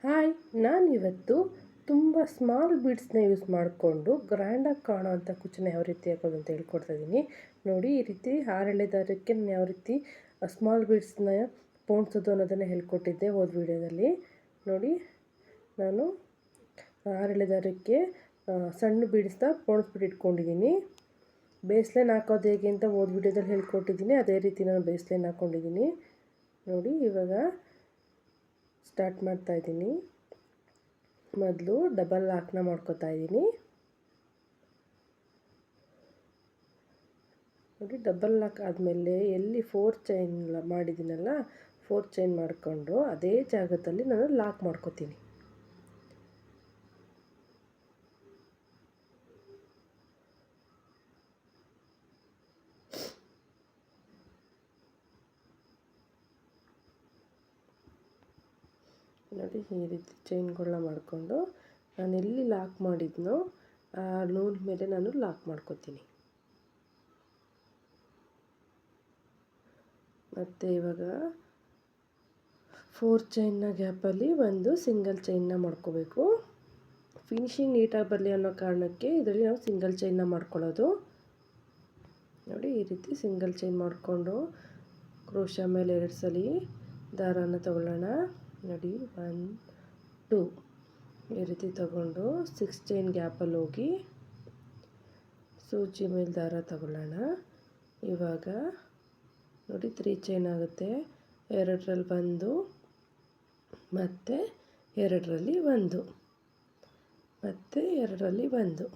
Hi, ನಾನಿವತ್ತು ತುಂಬ small ಬೀಡ್ಸ್ನ use ಮಾಡಿಕೊಂಡು ಗ್ರ್ಯಾಂಡಾಗಿ ಕಾಣೋ ಅಂಥ ಕುಚ್ಚನ್ನ ಯಾವ ರೀತಿ ಹಾಕೋದು ಅಂತ ಹೇಳ್ಕೊಡ್ತಾ ಇದ್ದೀನಿ. ನೋಡಿ, ಈ ರೀತಿ ಹಾರೆಳೆ ದಾರಕ್ಕೆ ನಾನು ಯಾವ ರೀತಿ ಸ್ಮಾಲ್ ಬೀಡ್ಸ್ನ ಪೋಣಿಸೋದು ಅನ್ನೋದನ್ನು ಹೇಳ್ಕೊಟ್ಟಿದ್ದೆ ಹೋದ ವೀಡಿಯೋದಲ್ಲಿ. ನೋಡಿ, ನಾನು ಹಾರೆಳೆ ದಾರಕ್ಕೆ ಸಣ್ಣ ಬೀಡ್ಸ್ನ ಪೋಣಿಸ್ಬಿಟ್ಟು ಇಟ್ಕೊಂಡಿದ್ದೀನಿ. ಬೇಸ್ಲೈನ್ ಹಾಕೋದು ಹೇಗೆ ಅಂತ ಹೋದ ವೀಡಿಯೋದಲ್ಲಿ ಹೇಳ್ಕೊಟ್ಟಿದ್ದೀನಿ. ಅದೇ ರೀತಿ ನಾನು ಬೇಸ್ಲೈನ್ ಹಾಕ್ಕೊಂಡಿದ್ದೀನಿ. ನೋಡಿ, ಇವಾಗ ಸ್ಟಾರ್ಟ್ ಮಾಡ್ತಾಯಿದ್ದೀನಿ. ಮೊದಲು ಡಬಲ್ ಲಾಕ್ನ ಮಾಡ್ಕೋತಾ ಇದ್ದೀನಿ. ನೋಡಿ, ಡಬಲ್ ಲಾಕ್ ಆದಮೇಲೆ ಎಲ್ಲಿ 4 ಚೈನ್ ಮಾಡಿದ್ದೀನಲ್ಲ, 4 ಚೈನ್ ಮಾಡಿಕೊಂಡು ಅದೇ ಜಾಗದಲ್ಲಿ ನಾನು ಲಾಕ್ ಮಾಡ್ಕೋತೀನಿ. ನೋಡಿ, ಈ ರೀತಿ ಚೈನ್ಗಳನ್ನ ಮಾಡಿಕೊಂಡು ನಾನು ಎಲ್ಲಿ ಲಾಕ್ ಮಾಡಿದ್ನೋ ಆ ನೂಲ್ ಮೇಲೆ ನಾನು ಲಾಕ್ ಮಾಡ್ಕೋತೀನಿ. ಮತ್ತು ಇವಾಗ 4 ಚೈನ್ನ ಗ್ಯಾಪಲ್ಲಿ ಒಂದು ಸಿಂಗಲ್ ಚೈನ್ನ ಮಾಡ್ಕೋಬೇಕು. ಫಿನಿಶಿಂಗ್ ನೀಟಾಗಿ ಬರಲಿ ಅನ್ನೋ ಕಾರಣಕ್ಕೆ ಇದರಲ್ಲಿ ನಾವು ಸಿಂಗಲ್ ಚೈನ್ನ ಮಾಡ್ಕೊಳ್ಳೋದು. ನೋಡಿ, ಈ ರೀತಿ ಸಿಂಗಲ್ ಚೈನ್ ಮಾಡಿಕೊಂಡು ಕ್ರೋಶಾ ಮೇಲೆ 2 ಸಲ ದಾರನ ತಗೊಳ್ಳೋಣ. ನೋಡಿ, 1 2 ಈ ರೀತಿ ತಗೊಂಡು 6 ಚೈನ್ ಗ್ಯಾಪಲ್ಲಿ ಹೋಗಿ ಸೂಜಿ ಮೇಲೆ ದಾರ ತಗೊಳ್ಳೋಣ. ಇವಾಗ ನೋಡಿ, 3 ಚೈನ್ ಆಗುತ್ತೆ. 2ರಲ್ಲಿ 1 ಮತ್ತು 2ರಲ್ಲಿ 1 ಮತ್ತು 2ರಲ್ಲಿ 1.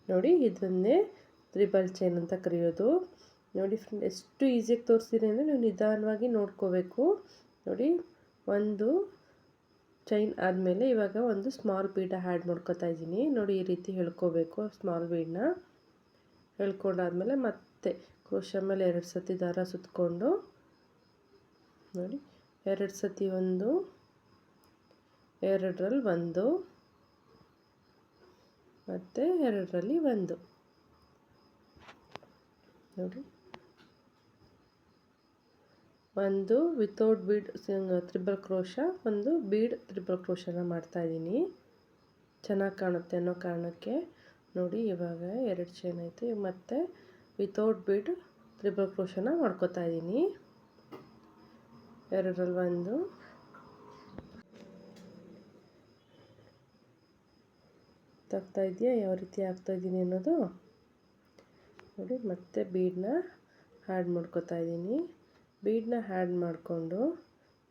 ನೋಡಿ, ಇದನ್ನೇ ತ್ರಿಬಲ್ ಚೈನ್ ಅಂತ ಕರೆಯೋದು. ನೋಡಿ ಫ್ರೆಂಡ್, ಎಷ್ಟು ಈಸಿಯಾಗಿ ತೋರಿಸ್ತೀನಿ ಅಂದರೆ ನೀವು ನಿಧಾನವಾಗಿ ನೋಡ್ಕೋಬೇಕು. ನೋಡಿ, 1 ಚೈನ್ ಆದಮೇಲೆ ಇವಾಗ ಒಂದು ಸ್ಮಾಲ್ ಬೀಡ ಆ್ಯಡ್ ಮಾಡ್ಕೊತಾ ಇದ್ದೀನಿ. ನೋಡಿ, ಈ ರೀತಿ ಹೇಳ್ಕೋಬೇಕು. ಸ್ಮಾಲ್ ಬೀಡನ್ನ ಹೇಳ್ಕೊಂಡಾದ್ಮೇಲೆ ಮತ್ತೆ ಕ್ರೋಶಾ ಮೇಲೆ 2 ಸತಿ ದಾರ ಸುತ್ತಕೊಂಡು ನೋಡಿ, 2 ಸತಿ 1, 2ರಲ್ಲಿ 1 ಮತ್ತು 2ರಲ್ಲಿ 1. ನೋಡಿ, 1 without bead triple crochet, 1 bead triple ಕ್ರೋಶಾನ ಮಾಡ್ತಾಯಿದ್ದೀನಿ. ಚೆನ್ನಾಗಿ ಕಾಣುತ್ತೆ ಅನ್ನೋ ಕಾರಣಕ್ಕೆ. ನೋಡಿ, ಇವಾಗ 2 ಚೈನ್ ಆಯಿತು. ಮತ್ತು ವಿತೌಟ್ ಬೀಡ್ ತ್ರಿಬಲ್ ಕ್ರೋಶಾನ ಮಾಡ್ಕೋತಾ ಇದ್ದೀನಿ. 2ರಲ್ಲಿ 1 ತಗ್ತಾ ಇದೆಯಾ ಯಾವ ರೀತಿ ಆಗ್ತಾಯಿದ್ದೀನಿ ಅನ್ನೋದು. ನೋಡಿ, ಮತ್ತೆ ಬೀಡನ್ನ ಆ್ಯಡ್ ಮಾಡ್ಕೋತಾ ಇದ್ದೀನಿ. ಬೀಡನ್ನ ಆ್ಯಡ್ ಮಾಡಿಕೊಂಡು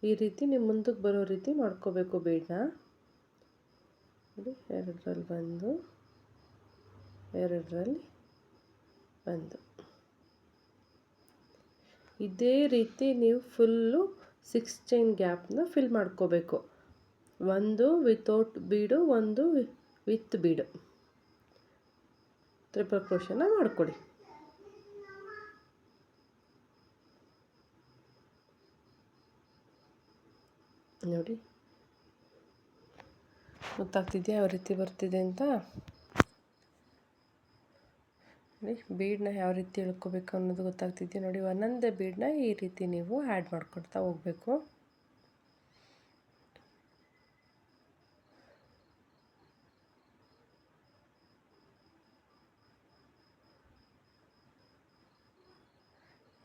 ಈ ರೀತಿ ನೀವು ಮುಂದಕ್ಕೆ ಬರೋ ರೀತಿ ಮಾಡ್ಕೋಬೇಕು ಬೀಡನ್ನ. ನೋಡಿ, 2ರಲ್ಲಿ 1, 2ರಲ್ಲಿ 1. ಇದೇ ರೀತಿ ನೀವು ಫುಲ್ಲು 6 ಚೈನ್ ಗ್ಯಾಪ್ನ ಫಿಲ್ ಮಾಡ್ಕೋಬೇಕು. 1 ವಿತೌಟ್ ಬೀಡು, 1 ವಿತ್ ಬೀಡು ತ್ರಿಬಲ್ ಕ್ರೋಶಾನ ಮಾಡಿಕೊಡಿ. ನೋಡಿ, ಗೊತ್ತಾಗ್ತಿದೆಯಾ ಯಾವ ರೀತಿ ಬರ್ತಿದೆ ಅಂತ. ನೋಡಿ, ಬೀಡನ್ನ ಯಾವ ರೀತಿ ಎಳ್ಕೋಬೇಕು ಅನ್ನೋದು ಗೊತ್ತಾಗ್ತಿದೆಯಾ. ನೋಡಿ, ಒಂದೊಂದೇ ಬೀಡನ್ನ ಈ ರೀತಿ ನೀವು ಆ್ಯಡ್ ಮಾಡ್ಕೊಳ್ತಾ ಹೋಗಬೇಕು.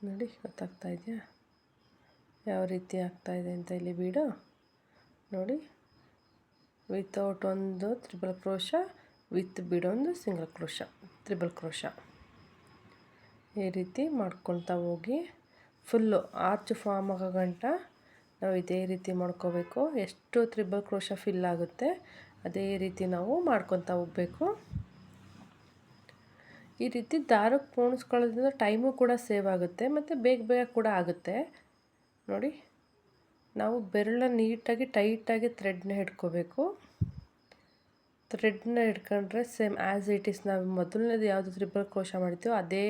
ನೋಡಿ, ಗೊತ್ತಾಗ್ತಾ ಇದೆಯಾ ಯಾವ ರೀತಿ ಆಗ್ತಾಯಿದೆ ಅಂತ ಇಲ್ಲಿ ಬೀಡು. ನೋಡಿ, without 1 triple crochet, with bead 1 single crochet, triple crochet ಈ ರೀತಿ ಮಾಡ್ಕೊಳ್ತಾ ಹೋಗಿ ಫುಲ್ಲು ಆರ್ಚ್ ಫಾರ್ಮ್ ಆಗೋ ಗಂಟ ನಾವು ಇದೇ ರೀತಿ ಮಾಡ್ಕೋಬೇಕು. ಎಷ್ಟು ತ್ರಿಬಲ್ ಕ್ರೋಶಾ ಫಿಲ್ ಆಗುತ್ತೆ ಅದೇ ರೀತಿ ನಾವು ಮಾಡ್ಕೊತಾ ಹೋಗಬೇಕು. ಈ ರೀತಿ ದಾರಕ್ಕೆ ಪೋಣಿಸ್ಕೊಳ್ಳೋದ್ರಿಂದ ಟೈಮು ಕೂಡ ಸೇವ್ ಆಗುತ್ತೆ ಮತ್ತು ಬೇಗ ಬೇಗ ಕೂಡ ಆಗುತ್ತೆ. ನೋಡಿ, ನಾವು ಬೆರಳನ್ನ ನೀಟಾಗಿ ಟೈಟಾಗಿ ಥ್ರೆಡ್ನ ಹಿಡ್ಕೋಬೇಕು. ಥ್ರೆಡ್ನ ಹಿಡ್ಕೊಂಡ್ರೆ ಸೇಮ್ ಆ್ಯಸ್ ಇಟ್ ಈಸ್ ನಾವು ಮೊದಲನೇದು ಯಾವುದು ತ್ರಿಬಲ್ ಕ್ರೋಶಾ ಮಾಡ್ತೀವೋ ಅದೇ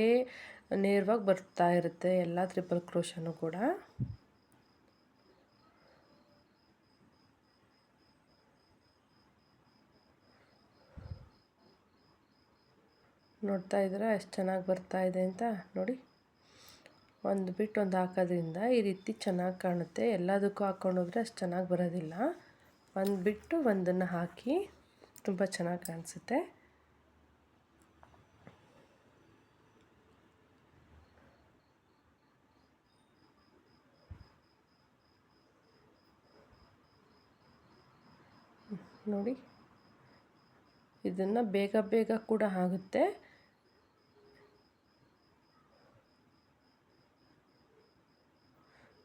ನೇರವಾಗಿ ಬರ್ತಾ ಇರುತ್ತೆ ಎಲ್ಲ ತ್ರಿಬಲ್ ಕ್ರೋಶಾನು ಕೂಡ. ನೋಡ್ತಾ ಇದ್ದೀರಾ ಎಷ್ಟು ಚೆನ್ನಾಗಿ ಬರ್ತಾ ಇದೆ ಅಂತ. ನೋಡಿ, ಒಂದು ಬಿಟ್ಟು ಒಂದು ಹಾಕೋದ್ರಿಂದ ಈ ರೀತಿ ಚೆನ್ನಾಗಿ ಕಾಣುತ್ತೆ. ಎಲ್ಲದಕ್ಕೂ ಹಾಕ್ಕೊಂಡೋದ್ರೆ ಅಷ್ಟು ಚೆನ್ನಾಗಿ ಬರೋದಿಲ್ಲ. ಒಂದು ಬಿಟ್ಟು ಒಂದನ್ನು ಹಾಕಿ ತುಂಬ ಚೆನ್ನಾಗಿ ಕಾಣಿಸುತ್ತೆ. ನೋಡಿ, ಇದನ್ನು ಬೇಗ ಬೇಗ ಕೂಡ ಆಗುತ್ತೆ.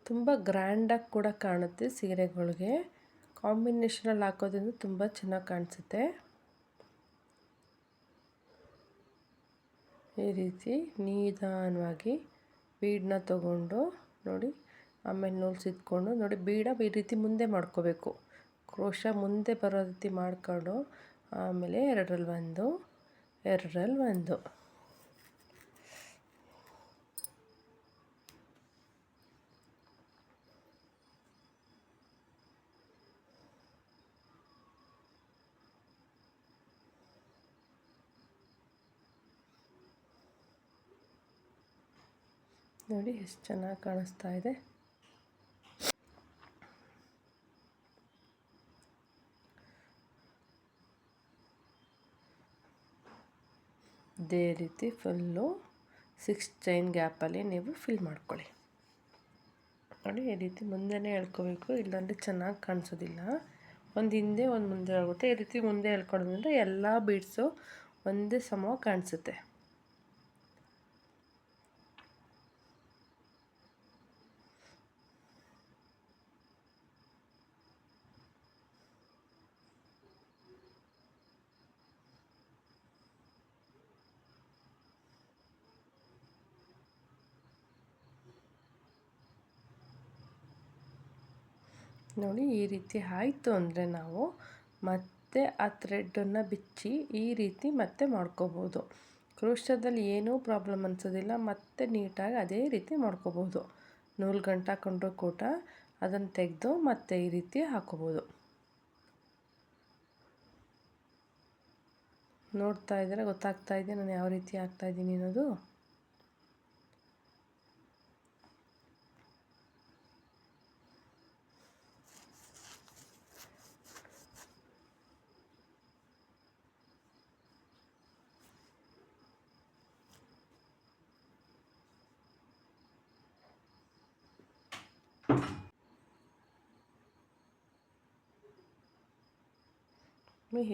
ತುಂಬ ಗ್ರ್ಯಾಂಡಾಗಿ ಕೂಡ ಕಾಣುತ್ತೆ. ಸೀರೆಗಳಿಗೆ ಕಾಂಬಿನೇಷನಲ್ಲಿ ಹಾಕೋದ್ರಿಂದ ತುಂಬ ಚೆನ್ನಾಗಿ ಕಾಣಿಸುತ್ತೆ. ಈ ರೀತಿ ನಿಧಾನವಾಗಿ ಬೀಡನ್ನ ತಗೊಂಡು ನೋಡಿ, ಆಮೇಲೆ ನೂಲು ಸಿದ್ಕೊಂಡು ನೋಡಿ, ಬೀಡ ಈ ರೀತಿ ಮುಂದೆ ಮಾಡ್ಕೋಬೇಕು. ಕ್ರೋಶ ಮುಂದೆ ಬರೋ ರೀತಿ ಮಾಡ್ಕೊಂಡು ಆಮೇಲೆ ಎರಡರಲ್ಲಿ ಒಂದು ನೋಡಿ ಎಷ್ಟು ಚೆನ್ನಾಗಿ ಕಾಣಿಸ್ತಾ ಇದೆ. ಇದೇ ರೀತಿ ಫುಲ್ಲು 6 ಚೈನ್ ಗ್ಯಾಪಲ್ಲಿ ನೀವು ಫಿಲ್ ಮಾಡ್ಕೊಳ್ಳಿ. ನೋಡಿ, ಈ ರೀತಿ ಮುಂದೆನೇ ಎಳ್ಕೋಬೇಕು, ಇಲ್ಲಾಂದರೆ ಚೆನ್ನಾಗಿ ಕಾಣಿಸೋದಿಲ್ಲ. ಒಂದು ಹಿಂದೆ ಒಂದು ಮುಂದೆ ಆಗುತ್ತೆ. ಈ ರೀತಿ ಮುಂದೆ ಎಳ್ಕೊಳ್ಳೋದ್ರಿಂದ ಎಲ್ಲ ಬೀಡ್ಸು ಒಂದೇ ಸಮ ಕಾಣಿಸುತ್ತೆ. ನೋಡಿ, ಈ ರೀತಿ ಆಯಿತು ಅಂದರೆ ನಾವು ಮತ್ತೆ ಆ ಥ್ರೆಡನ್ನು ಬಿಚ್ಚಿ ಈ ರೀತಿ ಮತ್ತೆ ಮಾಡ್ಕೋಬೋದು. ಕ್ರೋಶದಲ್ಲಿ ಏನೂ ಪ್ರಾಬ್ಲಮ್ ಅನಿಸೋದಿಲ್ಲ. ಮತ್ತೆ ನೀಟಾಗಿ ಅದೇ ರೀತಿ ಮಾಡ್ಕೋಬೋದು. ನೂಲು ಗಂಟು ಹಾಕೊಂಡ್ರೂ ಕೂಡ ಅದನ್ನು ತೆಗೆದು ಮತ್ತೆ ಈ ರೀತಿ ಹಾಕೋಬೋದು. ನೋಡ್ತಾ ಇದ್ದರೆ ಗೊತ್ತಾಗ್ತಾ ಇದೆ ನಾನು ಯಾವ ರೀತಿ ಹಾಕ್ತಾಯಿದ್ದೀನಿ ಅನ್ನೋದು.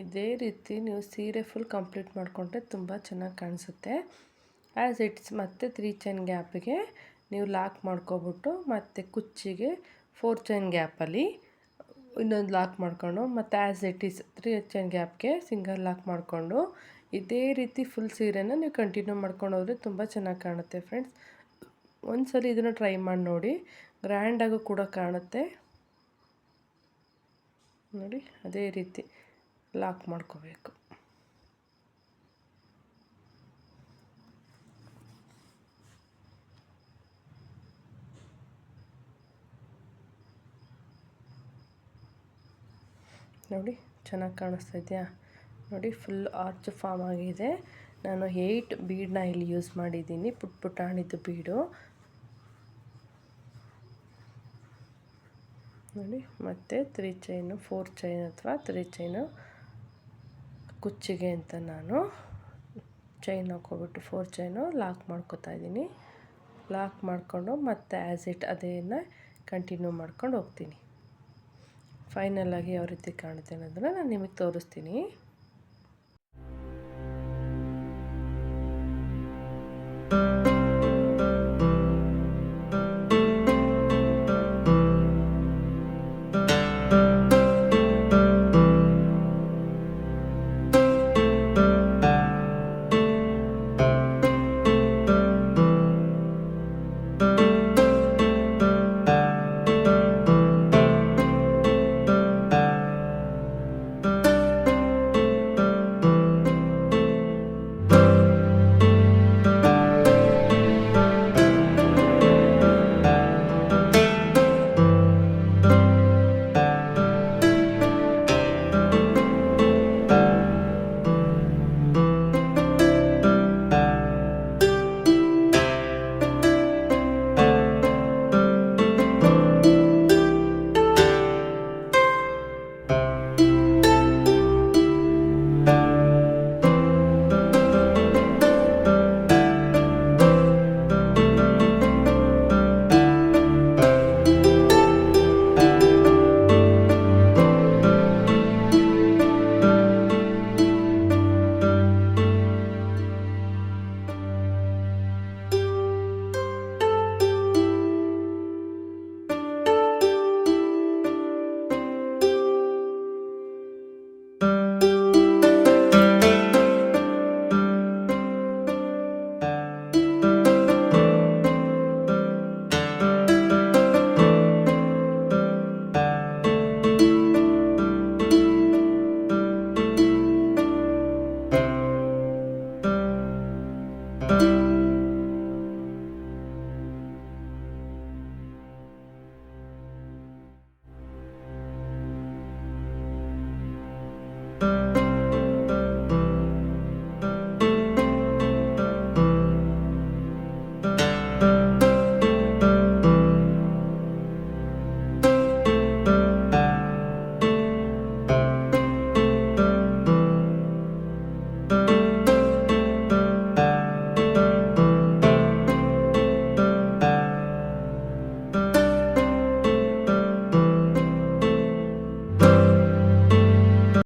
ಇದೇ ರೀತಿ ನೀವು ಸೀರೆ ಫುಲ್ ಕಂಪ್ಲೀಟ್ ಮಾಡಿಕೊಂಡ್ರೆ ತುಂಬ ಚೆನ್ನಾಗಿ ಕಾಣಿಸುತ್ತೆ. ಆ್ಯಸ್ ಇಟ್ಸ್ ಮತ್ತೆ 3 ಚೈನ್ ಗ್ಯಾಪಿಗೆ ನೀವು ಲಾಕ್ ಮಾಡ್ಕೊಬಿಟ್ಟು ಮತ್ತು ಕುಚ್ಚಿಗೆ 4 ಚೈನ್ ಗ್ಯಾಪಲ್ಲಿ ಇನ್ನೊಂದು ಲಾಕ್ ಮಾಡಿಕೊಂಡು ಮತ್ತು ಆ್ಯಸ್ ಇಟ್ ಈಸ್ 3 ಚೈನ್ ಗ್ಯಾಪ್ಗೆ ಸಿಂಗಲ್ ಲಾಕ್ ಮಾಡಿಕೊಂಡು ಇದೇ ರೀತಿ ಫುಲ್ ಸೀರೆನ ನೀವು ಕಂಟಿನ್ಯೂ ಮಾಡ್ಕೊಂಡು ಹೋದರೆ ತುಂಬ ಚೆನ್ನಾಗಿ ಕಾಣುತ್ತೆ ಫ್ರೆಂಡ್ಸ್. ಒಂದ್ಸಲಿ ಇದನ್ನು ಟ್ರೈ ಮಾಡಿ ನೋಡಿ, ಗ್ರ್ಯಾಂಡಾಗೂ ಕೂಡ ಕಾಣುತ್ತೆ. ನೋಡಿ, ಅದೇ ರೀತಿ ಲಾಕ್ ಮಾಡ್ಕೋಬೇಕು. ನೋಡಿ, ಚೆನ್ನಾಗಿ ಕಾಣಿಸ್ತಾ ಇದೆಯಾ? ನೋಡಿ, ಫುಲ್ ಆರ್ಚ್ ಫಾರ್ಮ್ ಆಗಿದೆ. ನಾನು 8 ಬೀಡನ್ನ ಇಲ್ಲಿ ಯೂಸ್ ಮಾಡಿದ್ದೀನಿ, ಪುಟಾಣಿದ್ದು ಬೀಡು. ನೋಡಿ, ಮತ್ತು 3 ಚೈನು 4 ಚೈನ್ ಅಥವಾ 3 ಚೈನು ಕುಚ್ಚಿಗೆ ಅಂತ ನಾನು ಚೈನ್ ಹಾಕ್ಕೊಬಿಟ್ಟು 4 ಚೈನು ಲಾಕ್ ಮಾಡ್ಕೊತಾ ಇದ್ದೀನಿ. ಲಾಕ್ ಮಾಡಿಕೊಂಡು ಮತ್ತು ಆ್ಯಸ್ ಇಟ್ ಅದೇನ ಕಂಟಿನ್ಯೂ ಮಾಡ್ಕೊಂಡು ಹೋಗ್ತೀನಿ. ಫೈನಲಾಗಿ ಯಾವ ರೀತಿ ಕಾಣುತ್ತೆ ಅನ್ನೋದನ್ನು ನಾನು ನಿಮಗೆ ತೋರಿಸ್ತೀನಿ.